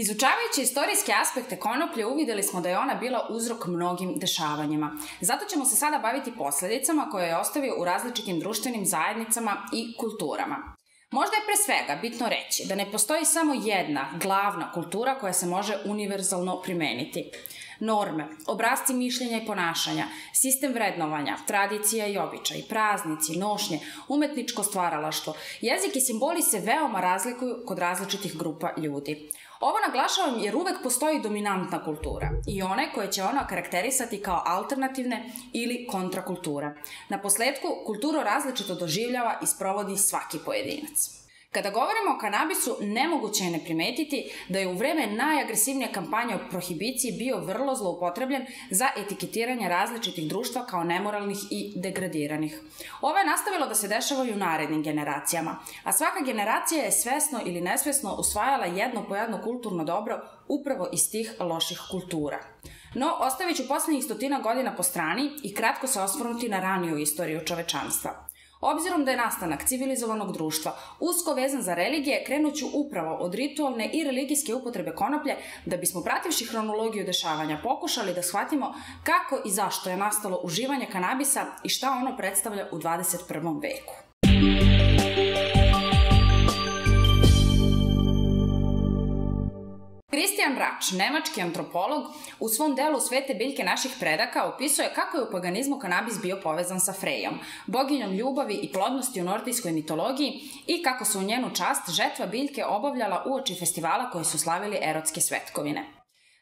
Izučavajući istorijske aspekte konoplje, uvideli smo da je ona bila uzrok mnogim dešavanjima. Zato ćemo se sada baviti posledicama koje je ostavio u različitim društvenim zajednicama i kulturama. Možda je pre svega bitno reći da ne postoji samo jedna glavna kultura koja se može univerzalno primeniti. Norme, obrasci mišljenja i ponašanja, sistem vrednovanja, tradicija i običaj, praznici, nošnje, umetničko stvaralaštvo, jezik i simboli se veoma razlikuju kod različitih grupa ljudi. Ovo naglašavam jer uvek postoji dominantna kultura i one koje će ona karakterisati kao alternativne ili kontrakultura. Na posledku, kulturu različito doživljava i sprovodi svaki pojedinac. Kada govorimo o kanabisu, nemoguće je ne primetiti da je u vreme najagresivnije kampanje o prohibiciji bio vrlo zloupotrebljen za etiketiranje različitih društva kao nemoralnih i degradiranih. Ovo je nastavilo da se dešava i u narednim generacijama, a svaka generacija je svesno ili nesvesno usvajala jedno po jedno kulturno dobro upravo iz tih loših kultura. No, ostavit ću poslednjih 100 godina po strani i kratko se osvrnuti na raniju istoriju čovečanstva. Obzirom da je nastanak civilizovanog društva usko vezan za religije, krenut ću upravo od ritualne i religijske upotrebe konoplje da bismo prativši hronologiju dešavanja pokušali da shvatimo kako i zašto je nastalo uživanje kanabisa i šta ono predstavlja u 21. veku. Christian Rach, nemački antropolog, u svom delu Svete biljke naših predaka opisuje kako je u paganizmu kanabis bio povezan sa Frejom, boginjom ljubavi i plodnosti u nordijskoj mitologiji i kako se u njenu čast žetva biljke obavljala uoči festivala koji su slavili erotske svetkovine.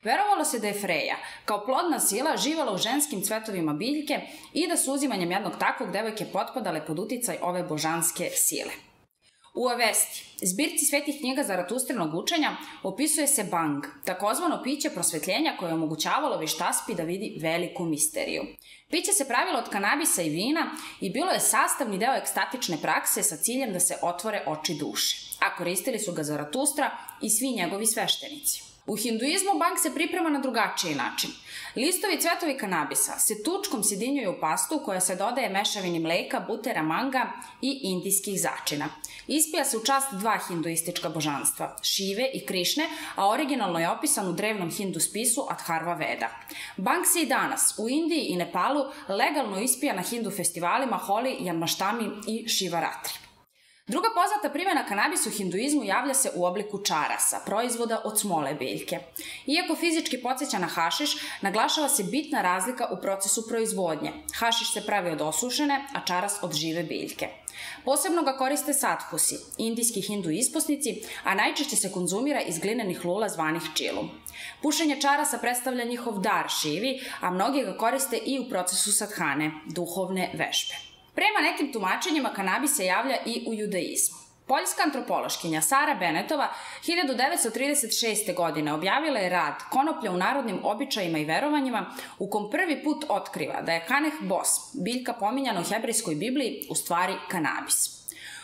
Verovalo se da je Freja, kao plodna sila, živala u ženskim cvetovima biljke i da su uzimanjem jednog takvog devojke potpadale pod uticaj ove božanske sile. U Avesti, zbirci svetih knjiga Zaratustриnog učenja, opisuje se bang, takozvano piće prosvetljenja koje je omogućavalo vištaspi da vidi veliku misteriju. Piće se pravilo od kanabisa i vina i bilo je sastavni deo ekstatične prakse sa ciljem da se otvore oči duše, a koristili su ga Zaratustra i svi njegovi sveštenici. U hinduizmu bang se priprema na drugačiji način. Listovi i cvetovi kanabisa se tučkom sjedinjuju u pastu koja se dodaje mešavini mleka, butera, manga i indijskih začina. Ispija se u čast dva hinduistička božanstva, Šive i Krišne, a originalno je opisan u drevnom hindu spisu Atharva Veda. Bang se i danas u Indiji i Nepalu legalno ispija na hindu festivalima Holi, Janmaštami i Šivaratri. Druga poznata primjena kanabisa u hinduizmu javlja se u obliku čarasa, proizvoda od smole biljke. Iako fizički podsjeća na hašiš, naglašava se bitna razlika u procesu proizvodnje. Hašiš se pravi od osušene, a čaras od žive biljke. Posebno ga koriste sadhusi, indijski hindu isposnici, a najčešće se konzumira iz glinenih lula zvanih čilum. Pušenje čarasa predstavlja njihov dar Šivi, a mnogi ga koriste i u procesu sadhane, duhovne vežbe. Prema nekim tumačenjima kanabis se javlja i u judaizmu. Poljska antropološkinja Sara Benetova 1936. godine objavila je rad Konoplja u narodnim običajima i verovanjima u kom prvi put otkriva da je kaneh bos, biljka pominjana u hebrejskoj Bibliji, u stvari kanabis.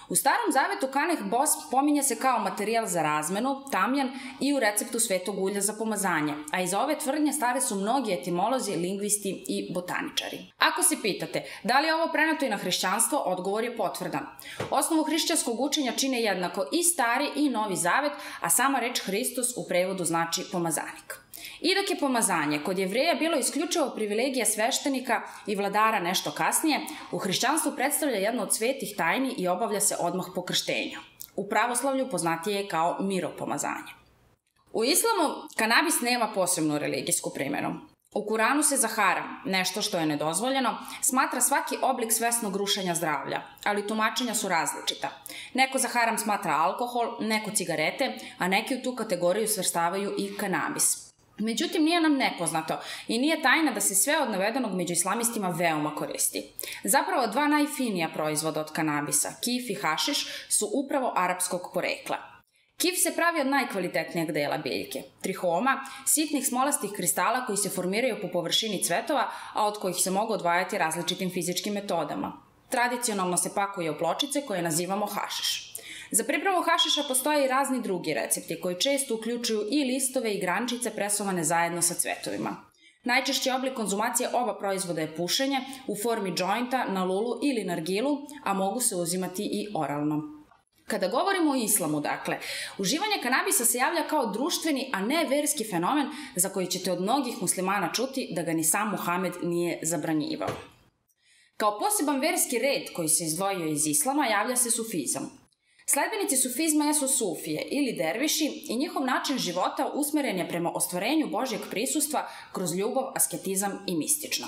U Starom zavetu kaneh bos pominje se kao materijal za razmenu, tamjan i u receptu svetog ulja za pomazanje, a iza ove tvrdnje stare su mnogi etimolozi, lingvisti i botaničari. Ako se pitate da li je ovo preneto i na hrišćanstvo, odgovor je potvrdan. Osnovu hrišćanskog učenja čine jednako i Stari i Novi zavet, a sama reč Hristos u prevodu znači pomazanik. I dok je pomazanje kod Jevreja bilo isključivo privilegija sveštenika i vladara nešto kasnije, u hrišćanstvu predstavlja jedno od svetih tajni i obavlja se odmah po krštenju. U pravoslavlju poznatije je kao miropomazanje. U islamu kanabis nema posebnu religijsku primjenu. U Kuranu se za haram, nešto što je nedozvoljeno, smatra svaki oblik svesnog rušenja zdravlja, ali tumačenja su različita. Neko za haram smatra alkohol, neko cigarete, a neki u tu kategoriju svrstavaju i kanabis. Međutim, nije nam nepoznato i nije tajna da se sve od navedenog među islamistima veoma koristi. Zapravo, dva najfinija proizvoda od kanabisa, kif i hašiš, su upravo arapskog porekla. Kif se pravi od najkvalitetnijeg dela biljke, trihoma, sitnih smolastih kristala koji se formiraju po površini cvetova, a od kojih se mogu odvajati različitim fizičkim metodama. Tradicionalno se pakuje u pločice koje nazivamo hašiš. Za pripremu hašiša postoje i razni drugi recepti koji često uključuju i listove i grančice presovane zajedno sa cvetovima. Najčešći oblik konzumacije oba proizvoda je pušenje u formi džointa na lulu ili nargilu, a mogu se uzimati i oralno. Kada govorimo o islamu, dakle, uživanje kanabisa se javlja kao društveni, a ne verski fenomen za koji ćete od mnogih muslimana čuti da ga ni sam Muhamed nije zabranjivao. Kao poseban verski red koji se izdvojio iz islama javlja se sufizam. Sledbenici sufizma jesu sufije ili derviši i njihov način života usmeren je prema ostvarenju Božjeg prisustva kroz ljubav, asketizam i mistično.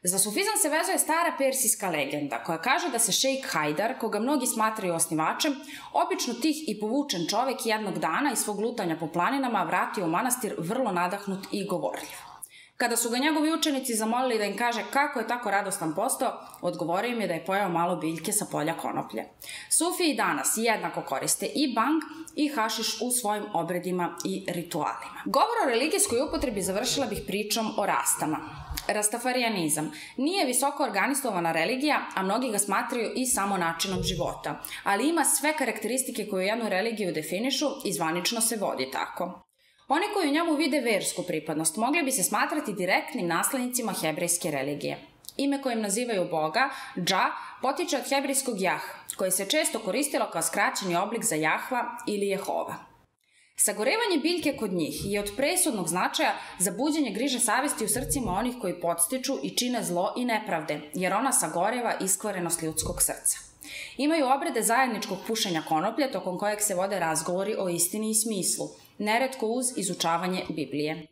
Za sufizam se vezuje stara persijska legenda koja kaže da se šejk Hajdar, koga mnogi smatraju osnivačem, obično tih i povučen čovek jednog dana iz svog lutanja po planinama vratio u manastir vrlo nadahnut i govorljiv. Kada su ga njegovi učenici zamolili da im kaže kako je tako radostan postao, odgovorio im je da je pojeo malo biljke sa polja konoplje. Sufiji i danas jednako koriste i bang i hašiš u svojim obredima i ritualima. Govor o religijskoj upotrebi završila bih pričom o rastama. Rastafarijanizam nije visoko organizovana religija, a mnogi ga smatraju i samo načinom života, ali ima sve karakteristike koje jednu religiju definišu i zvanično se vodi tako. Oni koji u njemu vide versku pripadnost mogli bi se smatrati direktnim naslednicima hebrejske religije. Ime kojim nazivaju Boga, Dža, potiče od hebrejskog Jah, koje se često koristilo kao skraćeni oblik za Jahva ili Jehova. Sagorevanje biljke kod njih je od presudnog značaja za buđenje griže savesti u srcima onih koji podstiču i čine zlo i nepravde, jer ona sagoreva iskvarenost ljudskog srca. Imaju obrede zajedničkog pušenja konoplje, tokom kojeg se vode razgovori o istini i smislu, neretko uz izučavanje Biblije.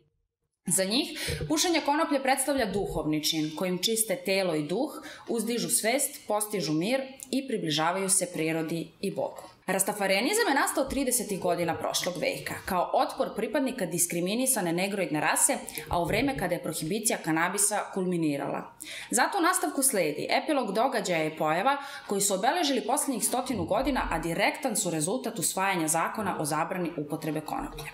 Za njih, pušenje konoplje predstavlja duhovni čin, kojim čiste telo i duh, uzdižu svest, postižu mir i približavaju se prirodi i Bogu. Rastafarijanizam je nastao 30. godina prošlog veka, kao otpor pripadnika diskriminisane negroidne rase, a u vreme kada je prohibicija kanabisa kulminirala. Zato u nastavku sledi epilog događaja i pojava koji su obeležili poslednjih 100 godina, a direktan su rezultat usvajanja zakona o zabrani upotrebe konoplje.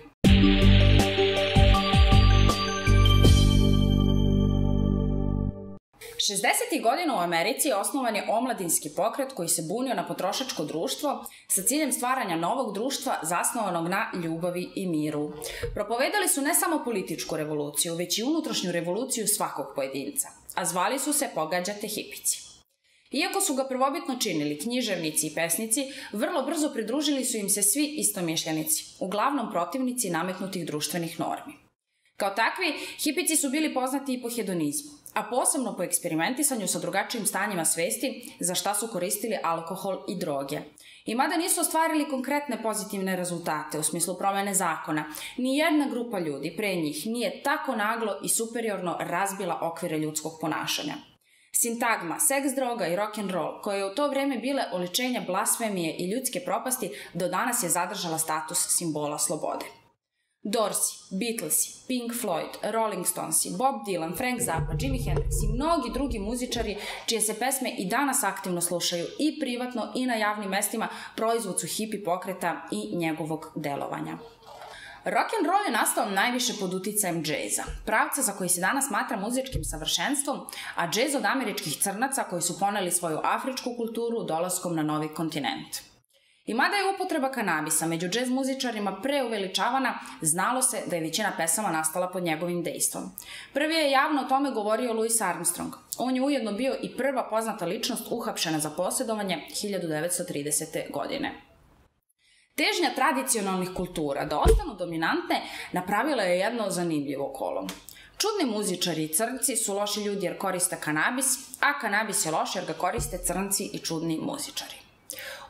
60. godina u Americi osnovan je omladinski pokret koji se bunio na potrošačko društvo sa ciljem stvaranja novog društva zasnovanog na ljubavi i miru. Propovedali su ne samo političku revoluciju, već i unutrašnju revoluciju svakog pojedinca, a zvali su se Pogađate hipici. Iako su ga prvobitno činili književnici i pesnici, vrlo brzo pridružili su im se svi istomišljenici, uglavnom protivnici nametnutih društvenih normi. Kao takvi, hipici su bili poznati i po hedonizmu, a posebno po eksperimentisanju sa drugačijim stanjima svesti, za šta su koristili alkohol i droge. I mada nisu ostvarili konkretne pozitivne rezultate u smislu promene zakona, ni jedna grupa ljudi pre njih nije tako naglo i superiorno razbila okvire ljudskog ponašanja. Sintagma, seks, droga i rock'n'roll, koje je u to vreme bile oličenja blasfemije i ljudske propasti, do danas je zadržala status simbola slobode. Dorsi, Beatlesi, Pink Floyd, Rolling Stonesi, Bob Dylan, Frank Zappa, Jimi Hendrix i mnogi drugi muzičari čije se pesme i danas aktivno slušaju i privatno i na javnim mestima, proizvod su hipi pokreta i njegovog delovanja. Rock'n'roll je nastao najviše pod uticajem džeza, pravca za koji se danas smatra muzičkim savršenstvom, a džez od američkih crnaca koji su poneli svoju afričku kulturu dolaskom na novi kontinent. I mada je upotreba kanabisa među džez muzičarima preuveličavana, znalo se da je većina pesama nastala pod njegovim dejstvom. Prvi je javno o tome govorio Louis Armstrong. On je ujedno bio i prva poznata ličnost uhapšena za posjedovanje 1930. godine. Težnja tradicionalnih kultura da ostanu dominantne napravila je jedno zanimljivo kolo. Čudni muzičari i crnci su loši ljudi jer koriste kanabis, a kanabis je loš jer ga koriste crnci i čudni muzičari.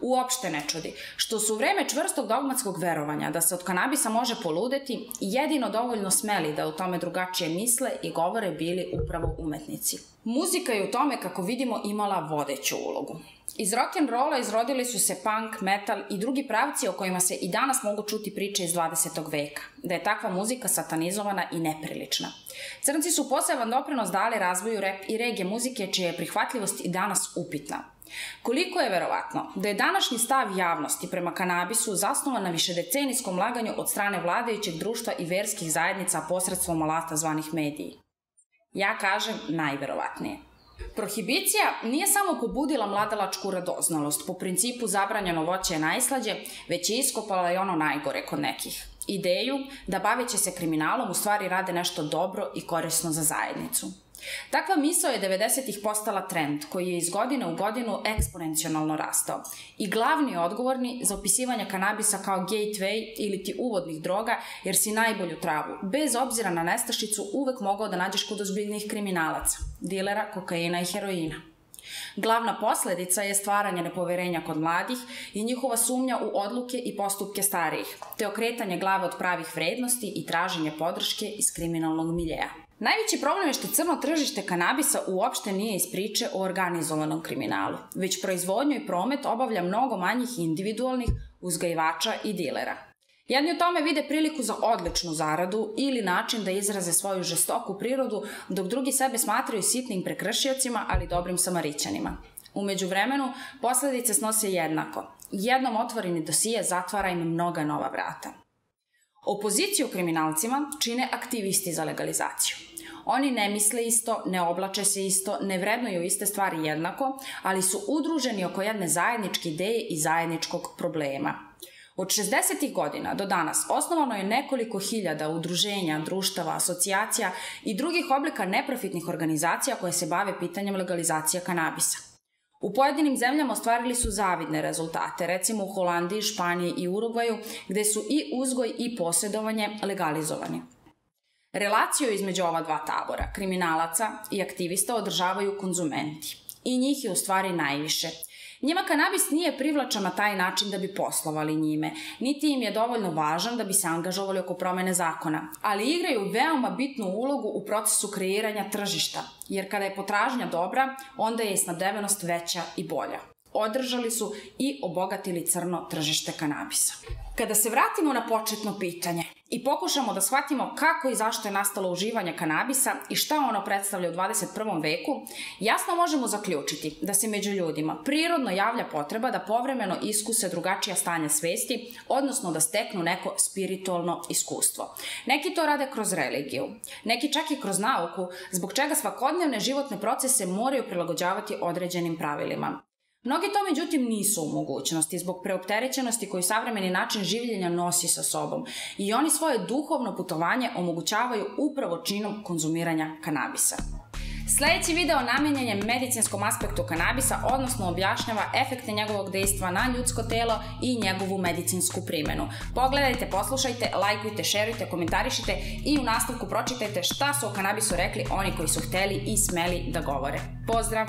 Uopšte ne čudi, što su u vreme čvrstog dogmatskog verovanja da se od kanabisa može poludeti, jedino dovoljno smeli da u tome drugačije misle i govore bili upravo umetnici. Muzika je u tome, kako vidimo, imala vodeću ulogu. Iz rock'n'rolla izrodili su se punk, metal i drugi pravci o kojima se i danas mogu čuti priče iz 20. veka, da je takva muzika satanizovana i neprilična. Crnci su poseban doprinos dali razvoju rap i reggae muzike, čija je prihvatljivost i danas upitna. Koliko je verovatno da je današnji stav javnosti prema kanabisu zasnovan na višedecenijskom laganju od strane vladajućeg društva i verskih zajednica posredstvom alata zvanih mediji? Ja kažem najverovatnije. Prohibicija nije samo pobudila mladalačku radoznalost po principu zabranjeno voće je najslađe, već je iskopala i ono najgore kod nekih. Ideju da baveći se kriminalom u stvari rade nešto dobro i korisno za zajednicu. Takva misao je 90-ih postala trend koji je iz godine u godinu eksponencijalno rastao i glavni odgovorni za opisivanje kanabisa kao gateway ili ti uvodnih droga jer si najbolju travu, bez obzira na nestašicu, uvek mogao da nađeš kod ozbiljnih kriminalaca, dilera kokaina i heroina. Glavna posledica je stvaranje nepoverenja kod mladih i njihova sumnja u odluke i postupke starijih, te okretanje glave od pravih vrednosti i traženje podrške iz kriminalnog miljeja. Najveći problem je što crno tržište kanabisa uopšte nije iz priče o organizovanom kriminalu, već proizvodnju i promet obavlja mnogo manjih individualnih uzgajivača i dilera. Jedni u tome vide priliku za odličnu zaradu ili način da izraze svoju žestoku prirodu, dok drugi sebe smatraju sitnim prekršiocima, ali dobrim samarićanima. U međuvremenu, posledice snose jednako. Jednom otvoreni dosije zatvara im mnoga nova vrata. Opoziciju kriminalcima čine aktivisti za legalizaciju. Oni ne misle isto, ne oblače se isto, ne vrednuju iste stvari jednako, ali su udruženi oko jedne zajedničke ideje i zajedničkog problema. Od 60. godina do danas osnovano je nekoliko hiljada udruženja, društava, asocijacija i drugih oblika neprofitnih organizacija koje se bave pitanjem legalizacije kanabisa. U pojedinim zemljama ostvarili su zavidne rezultate, recimo u Holandiji, Španiji i Urugvaju, gde su i uzgoj i posjedovanje legalizovani. Relaciju između ova dva tabora, kriminalaca i aktivista, održavaju konzumenti. I njih je u stvari najviše. Njima kanabis nije privlačan na taj način da bi poslovali njime, niti im je dovoljno važan da bi se angažovali oko promene zakona, ali igraju veoma bitnu ulogu u procesu kreiranja tržišta, jer kada je potražnja dobra, onda je i snabdevenost veća i bolja. Održali su i obogatili crno tržište kanabisa. Kada se vratimo na početno pitanje i pokušamo da shvatimo kako i zašto je nastalo uživanje kanabisa i šta ono predstavlja u 21. veku, jasno možemo zaključiti da se među ljudima prirodno javlja potreba da povremeno iskuse drugačija stanja svesti, odnosno da steknu neko spiritualno iskustvo. Neki to rade kroz religiju, neki čak i kroz nauku, zbog čega svakodnevne životne procese moraju prilagođavati određenim pravilima. Mnogi to međutim nisu u mogućnosti zbog preopterećenosti koju savremeni način življenja nosi sa sobom i oni svoje duhovno putovanje omogućavaju upravo činom konzumiranja kanabisa. Sljedeći video namenjen je medicinskom aspektu kanabisa, odnosno objašnjava efekte njegovog dejstva na ljudsko telo i njegovu medicinsku primjenu. Pogledajte, poslušajte, lajkujte, šerujte, komentarišite i u nastavku pročitajte šta su o kanabisu rekli oni koji su hteli i smeli da govore. Pozdrav!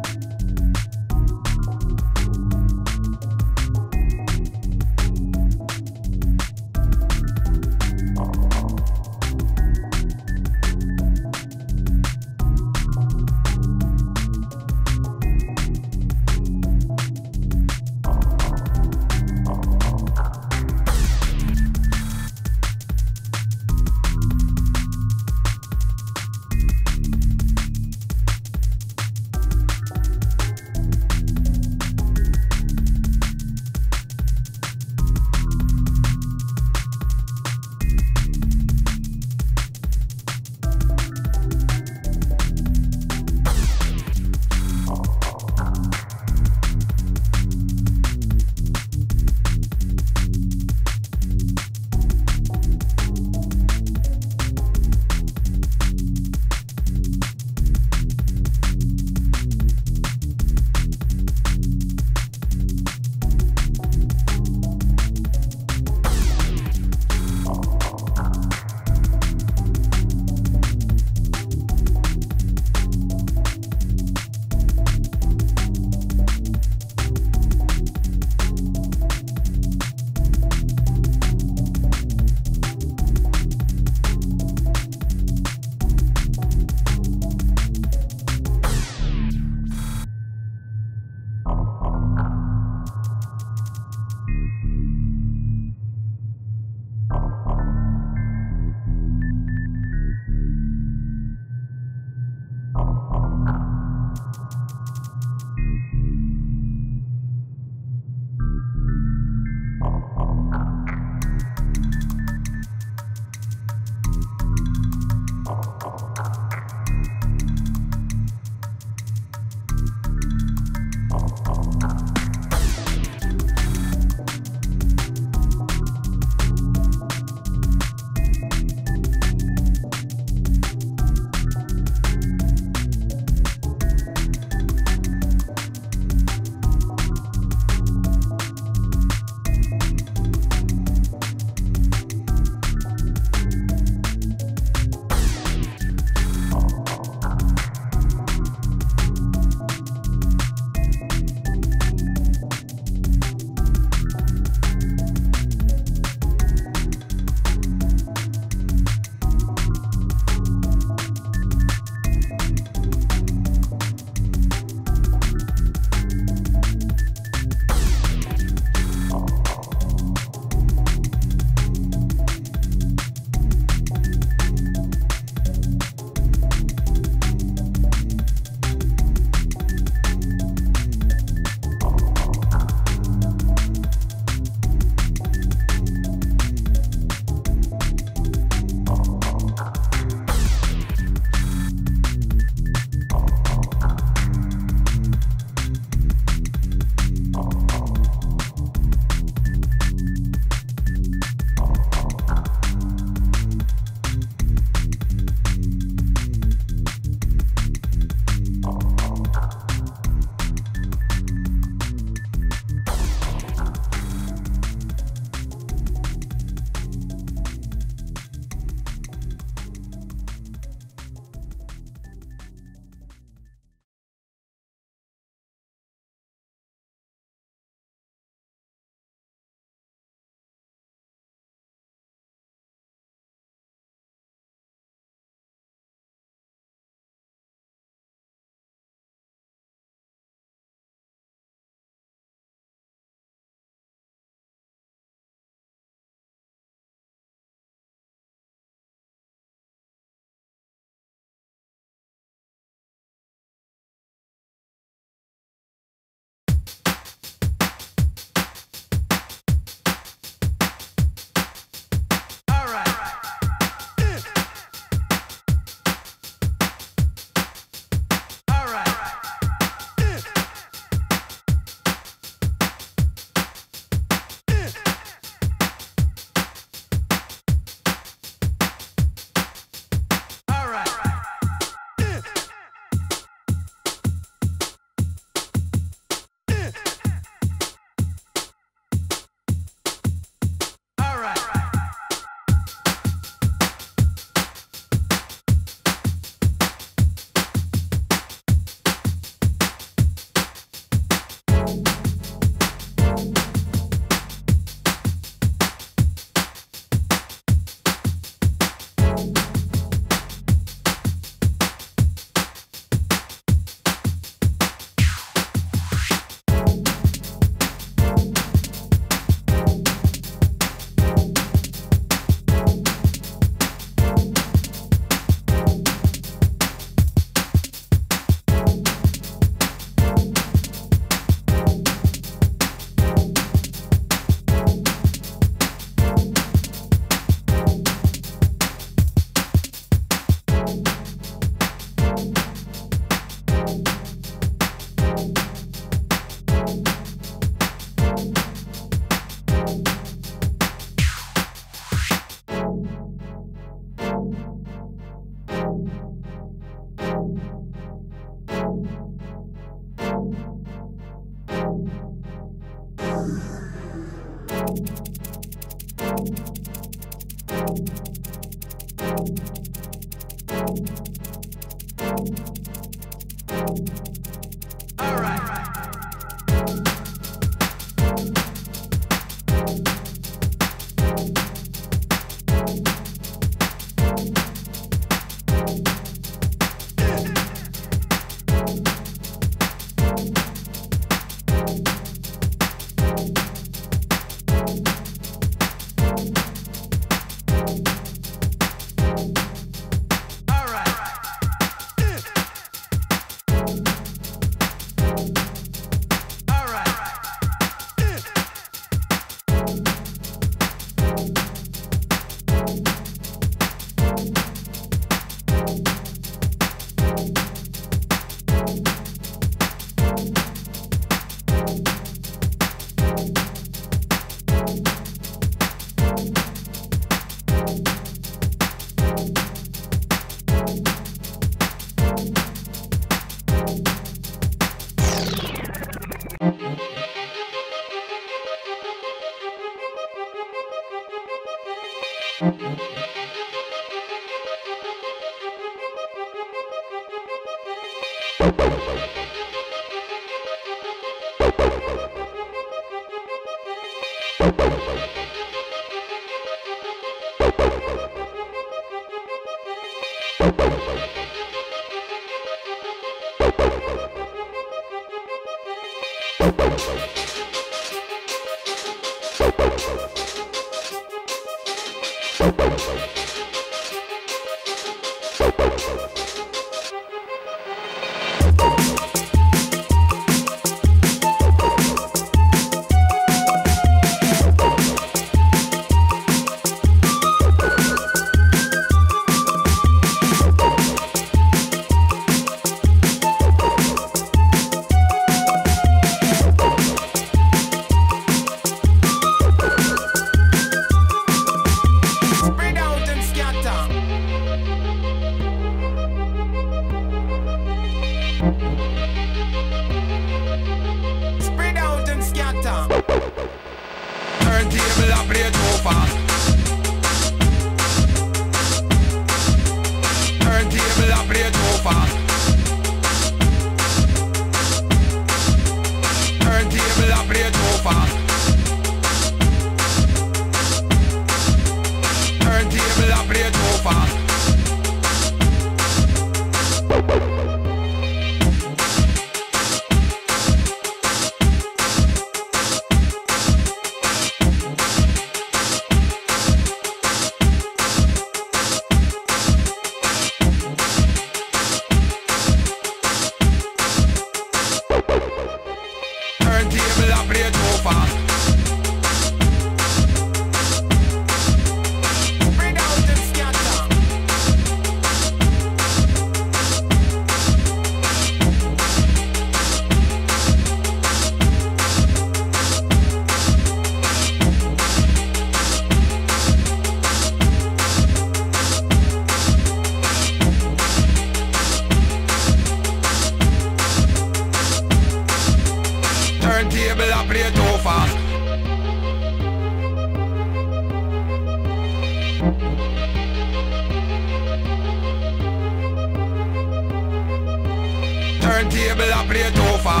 Turntable I play too fast.